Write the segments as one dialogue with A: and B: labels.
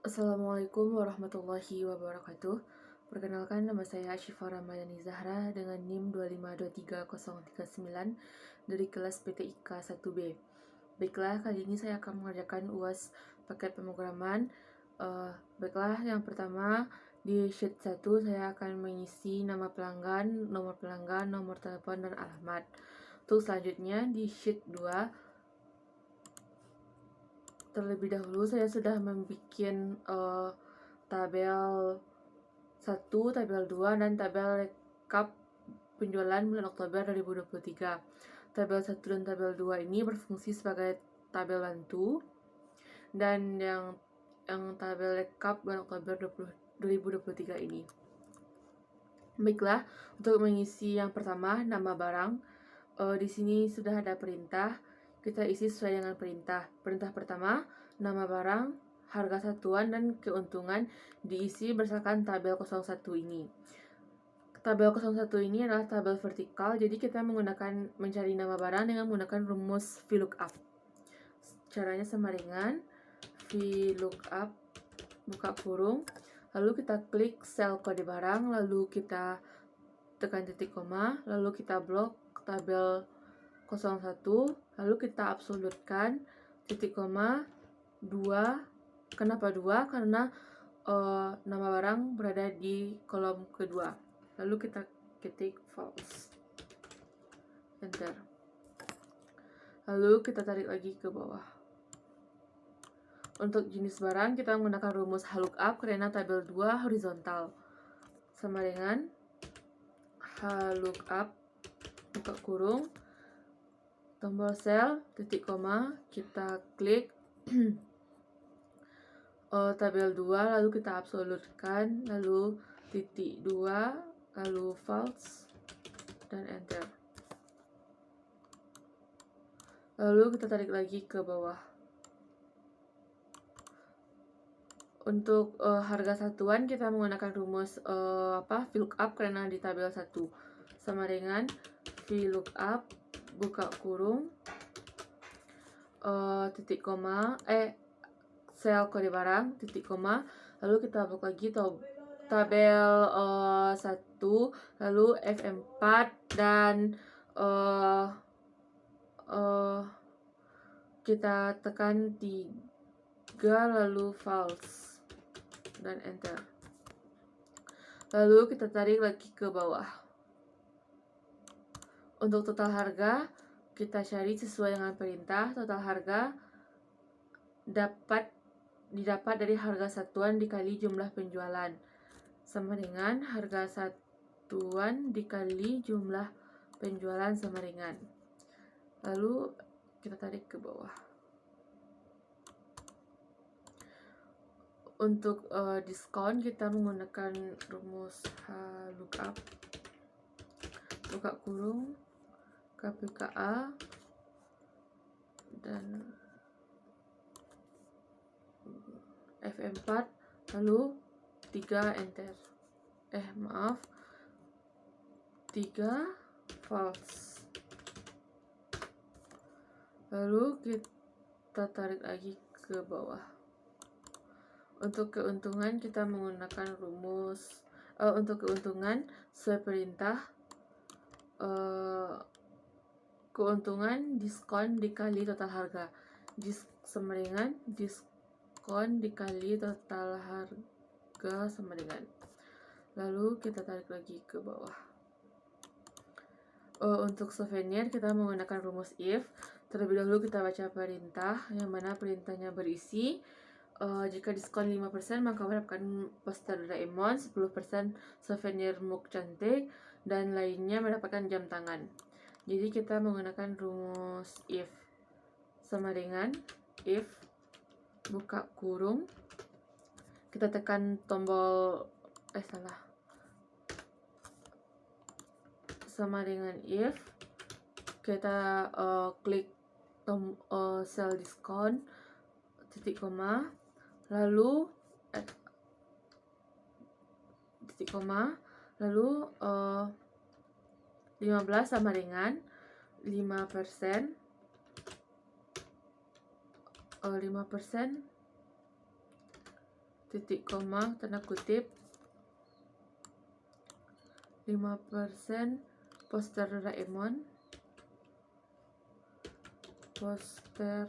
A: Assalamualaikum warahmatullahi wabarakatuh. Perkenalkan, nama saya Syifa Ramadhani Zahra dengan NIM 2523039 dari kelas PTIK 1B. Baiklah, kali ini saya akan mengerjakan UAS paket pemrograman. Baiklah, yang pertama di sheet 1 saya akan mengisi nama pelanggan, nomor telepon, dan alamat. Untuk selanjutnya di sheet 2, terlebih dahulu saya sudah membuat tabel 1, tabel 2, dan tabel rekap penjualan bulan Oktober 2023. Tabel 1 dan tabel 2 ini berfungsi sebagai tabel bantu, dan yang tabel rekap bulan Oktober 2023 ini. Baiklah, untuk mengisi yang pertama, nama barang. Di sini sudah ada perintah. Kita isi sesuai dengan perintah. Perintah pertama, nama barang, harga satuan, dan keuntungan diisi berdasarkan tabel 01 ini. Tabel 01 ini adalah tabel vertikal, jadi kita mencari nama barang dengan menggunakan rumus VLOOKUP. Caranya sama dengan VLOOKUP, buka kurung, lalu kita klik sel kode barang, lalu kita tekan titik koma, lalu kita blok tabel 01, lalu kita absolutkan titik koma 2. Kenapa 2? Karena nama barang berada di kolom kedua. Lalu kita ketik false, enter. Lalu kita tarik lagi ke bawah. Untuk jenis barang kita menggunakan rumus HLOOKUP karena tabel 2 horizontal, sama dengan HLOOKUP, buka kurung, tombol sel, titik koma, kita klik tabel 2, lalu kita absolutkan, lalu titik 2, lalu false, dan enter. Lalu kita tarik lagi ke bawah. Untuk harga satuan kita menggunakan rumus VLOOKUP karena di tabel 1, sama dengan VLOOKUP, buka kurung, titik koma, sel kode barang, titik koma, lalu kita blok lagi tabel 1, lalu F4, dan kita tekan 3, lalu false, dan enter. Lalu kita tarik lagi ke bawah. Untuk total harga kita cari sesuai dengan perintah. Total harga didapat dari harga satuan dikali jumlah penjualan, sama dengan harga satuan dikali jumlah penjualan sama dengan. Lalu kita tarik ke bawah. Untuk diskon kita menggunakan rumus HLOOKUP, buka kurung, KPKA, dan F4, lalu 3, enter. 3, false. Lalu kita tarik lagi ke bawah. Untuk keuntungan kita menggunakan rumus untuk keuntungan sesuai perintah, keuntungan diskon dikali total harga, sama dengan diskon dikali total harga sama dengan. Lalu kita tarik lagi ke bawah. Untuk souvenir kita menggunakan rumus if. Terlebih dahulu kita baca perintah, yang mana perintahnya berisi jika diskon 5% maka mendapatkan poster Doraemon, 10% souvenir mug cantik, dan lainnya mendapatkan jam tangan. Jadi kita menggunakan rumus if, sama dengan if, buka kurung, kita tekan tombol sama dengan if, kita klik sel diskon, titik koma, lalu titik koma, lalu 15 sama dengan 5%, 5% titik koma tanda kutip 5% poster Doraemon, poster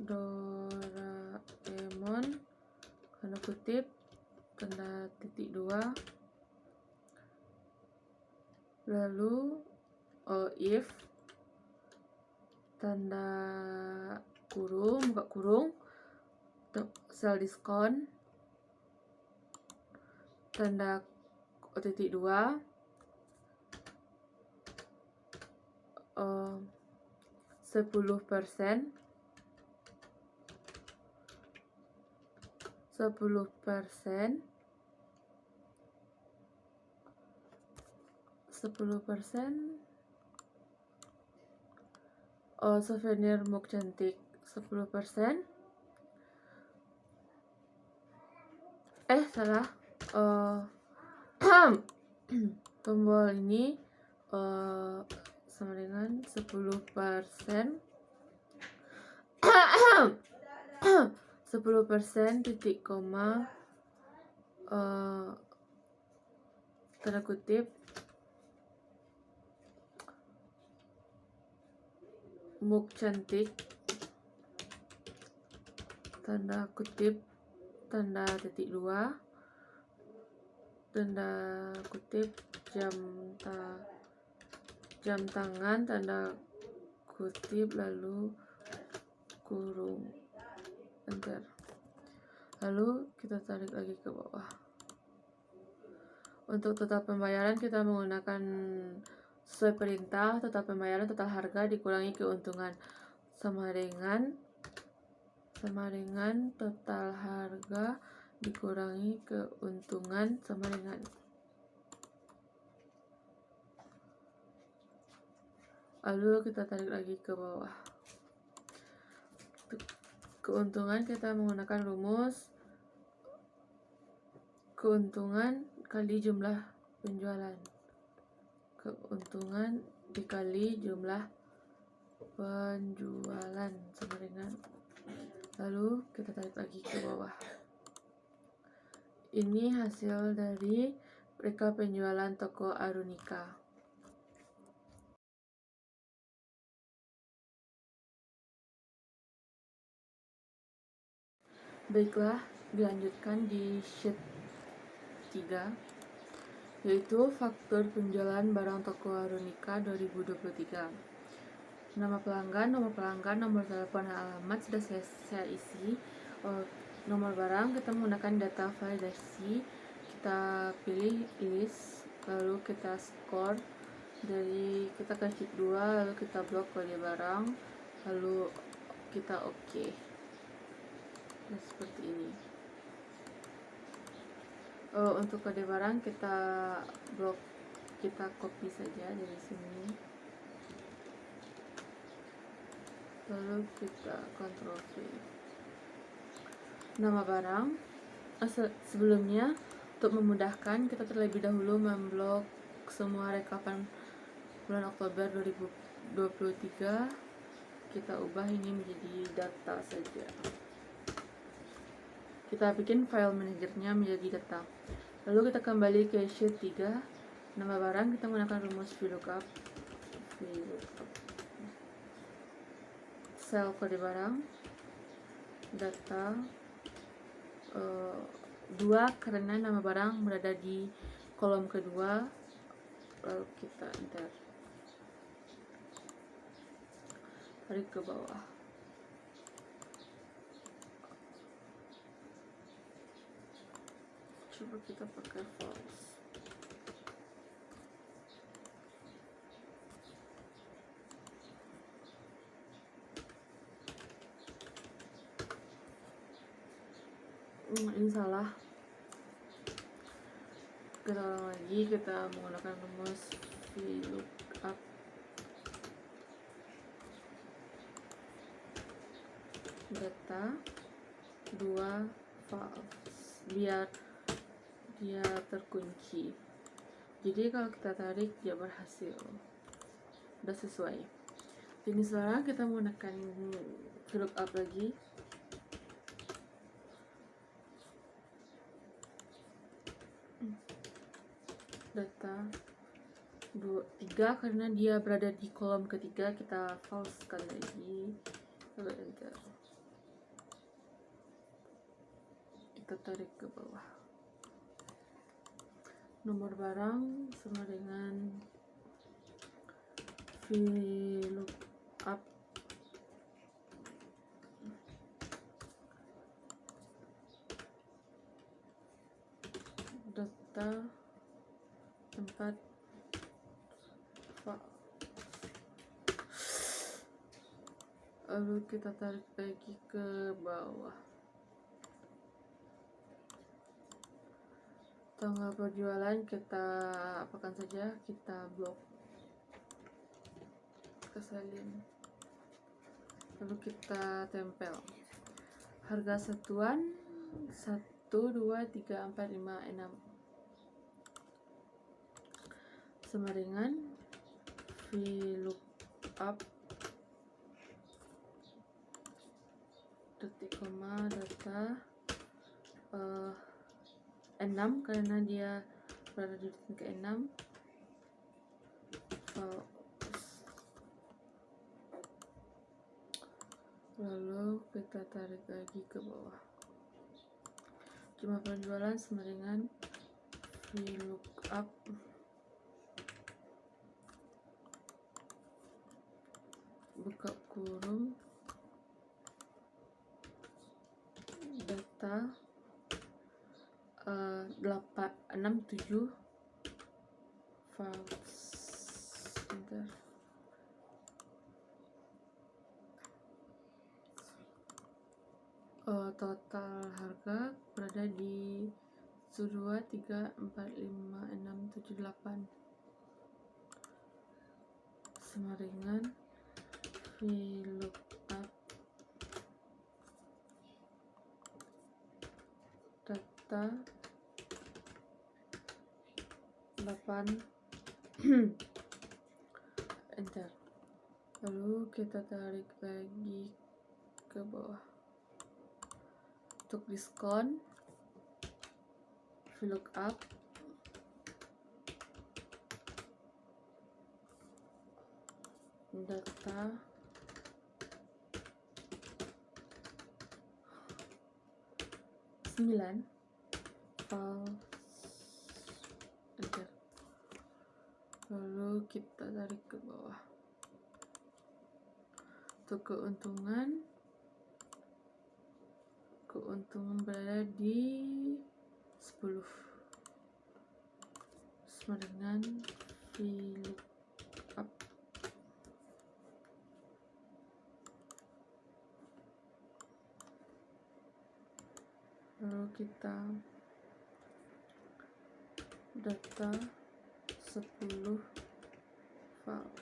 A: Doraemon tanda kutip tanda titik 2, lalu if tanda kurung buka kurung sel diskon tanda titik 2 10% 10% souvenir mug cantik 10%. Salah. Tombol ini sama dengan 10%. 10% titik koma tanda kutip mug cantik tanda kutip tanda titik 2 tanda kutip jam tangan tanda kutip lalu kurung enter, lalu kita tarik lagi ke bawah. Untuk total pembayaran kita menggunakan sesuai perintah, total pembayaran total harga dikurangi keuntungan sama dengan total harga dikurangi keuntungan sama dengan lalu kita tarik lagi ke bawah. Keuntungan kita menggunakan rumus keuntungan kali jumlah penjualan, keuntungan dikali jumlah penjualan sama dengan, lalu kita tarik lagi ke bawah. Ini hasil dari rekap penjualan toko Arunika. Baiklah, dilanjutkan di sheet 3, yaitu faktur penjualan barang toko Arunika 2023. Nama pelanggan, nomor telepon, alamat sudah saya isi. Nomor barang kita menggunakan data validasi, kita pilih list, lalu kita score dari kita ke sheet 2, lalu kita blok kode barang, lalu kita oke. Nah, seperti ini. Untuk kode barang kita blok, kita copy saja dari sini, lalu kita Ctrl V. Nama barang, sebelumnya untuk memudahkan kita terlebih dahulu memblok semua rekapan bulan Oktober 2023. Kita ubah ini menjadi data saja. Kita bikin file manajernya menjadi data. Lalu kita kembali ke sheet 3. Nama barang kita menggunakan rumus VLOOKUP. Sel kode barang, data 2 karena nama barang berada di kolom kedua, lalu kita enter, tarik ke bawah. Coba kita pakai false. Ini salah. Kita ulang lagi, kita menggunakan rumus VLOOKUP. Data 2 false, biar dia terkunci. Jadi kalau kita tarik dia berhasil, udah sesuai. Jenis barang kita menggunakan VLOOKUP lagi, data 3 karena dia berada di kolom ketiga, kita false sekali lagi, lalu enter. Kita tarik ke bawah. Nomor barang sama dengan VLOOKUP data tempat lalu kita tarik lagi ke bawah. Tanggal penjualan kita apakan saja, kita blok, kita salin, lalu kita tempel. Harga satuan 1, 2, 3, 4, 5, 6 sama dengan VLOOKUP detik koma data 6 karena dia berada di tingkat 6. Lalu kita tarik lagi ke bawah. Jumlah penjualan sama dengan VLOOKUP buka kurung data 867 false, enter. Total harga berada di 1, 2, 3, 4, 5, 6, 7, 8 sama dengan VLOOKUP data 8 enter. Lalu kita tarik lagi ke bawah. Untuk diskon VLOOKUP data 9 false, enter. Lalu kita tarik ke bawah. Untuk keuntungan berada di 10 sama dengan VLOOKUP lalu kita data 10 false,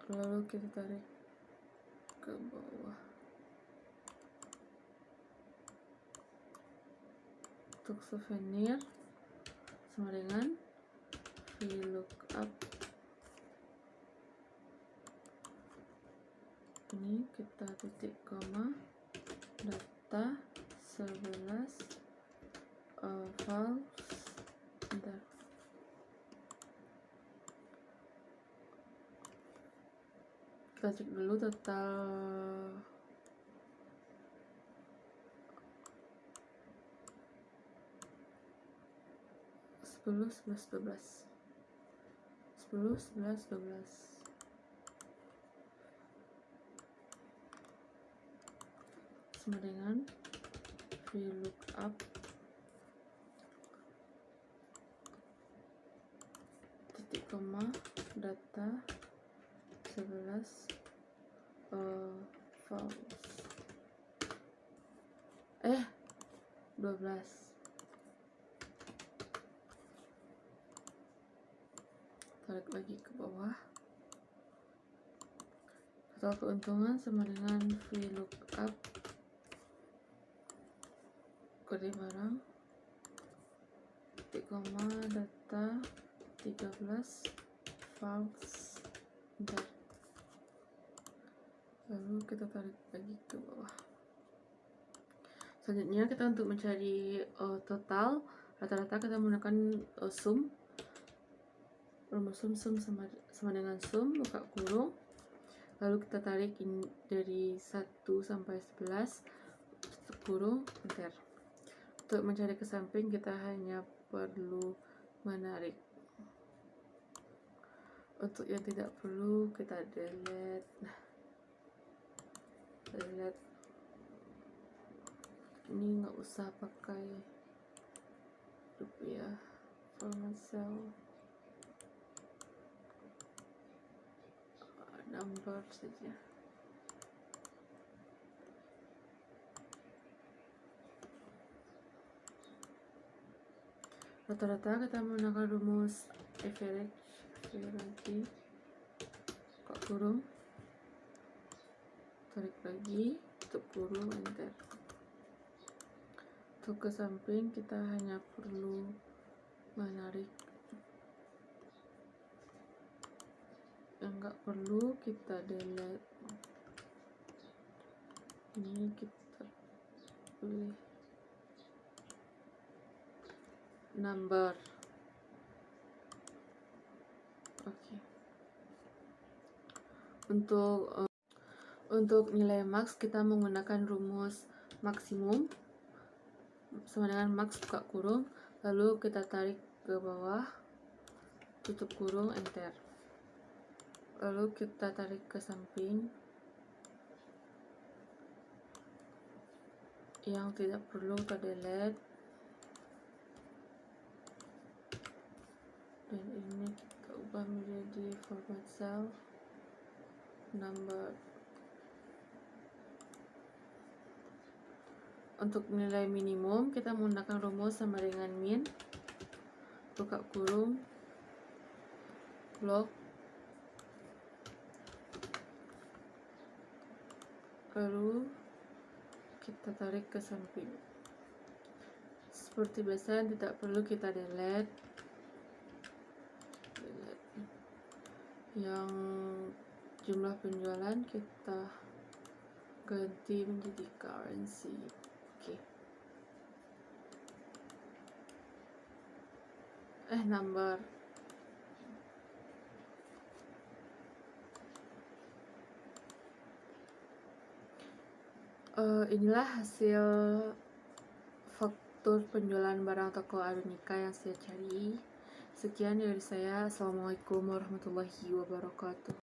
A: lalu kita tarik ke bawah. Untuk souvenir sama dengan VLOOKUP ini, kita titik koma data 11 false, enter. Kita cek dulu total sepuluh, 11, 12 10, 11, 12 sama dengan VLOOKUP titik koma data 11 false 12. Tarik lagi ke bawah. Total keuntungan sama dengan VLOOKUP kode barang titik koma data 13 false, enter. Lalu kita tarik lagi ke bawah. Selanjutnya kita untuk mencari total rata-rata kita menggunakan sum. Rumus sum sama dengan sum buka kurung, lalu kita tarik dari 1 sampai 11 tutup kurung, enter. Untuk mencari ke samping kita hanya perlu menarik. Untuk yang tidak perlu kita delete. Ini nggak usah pakai rupiah, format cell, number saja. Rata-rata kita menggunakan rumus average lagi, buka kurung, tarik lagi, tutup kurung, enter. Untuk ke samping kita hanya perlu menarik, yang nggak perlu kita delete. Ini kita pilih number. Oke. Untuk nilai max kita menggunakan rumus maksimum sama dengan max buka kurung, lalu kita tarik ke bawah, tutup kurung, enter. Lalu kita tarik ke samping, yang tidak perlu kita delete, dan ini kita ubah menjadi format cell, number. Untuk nilai minimum kita menggunakan rumus sama dengan min, buka kurung, log, lalu kita tarik ke samping. Seperti biasa tidak perlu kita delete. Yang jumlah penjualan kita ganti menjadi currency. Oke. Number. Inilah hasil faktur penjualan barang toko Arunika yang saya cari. Sekian dari saya. Assalamualaikum warahmatullahi wabarakatuh.